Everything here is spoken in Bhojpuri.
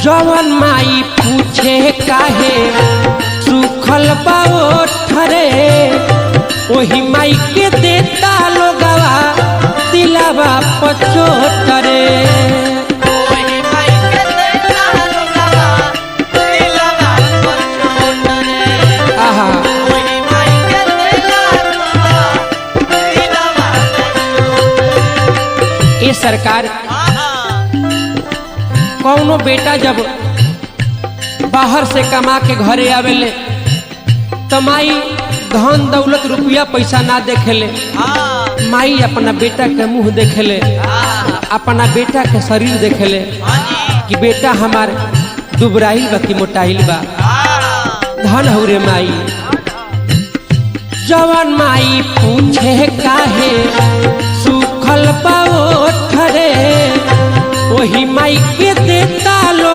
जवन माई पूछे काहे सुखल बाओठरे वही माई के देता लोगवा दिलावा पचोटरे। आहा ये सरकार कौनो बेटा जब बाहर से कमा के घरे आवेले तो माई धन दौलत रुपया पैसा ना देखेले, माई अपना बेटा के मुंह देखेले, अपना बेटा के शरीर देखेले कि बेटा हमार दुबराइल बा कि मोटाइल बा। धन हो रे माई। जवन माई पूछे काहे सुखल बाओठरे वही माई के देता लो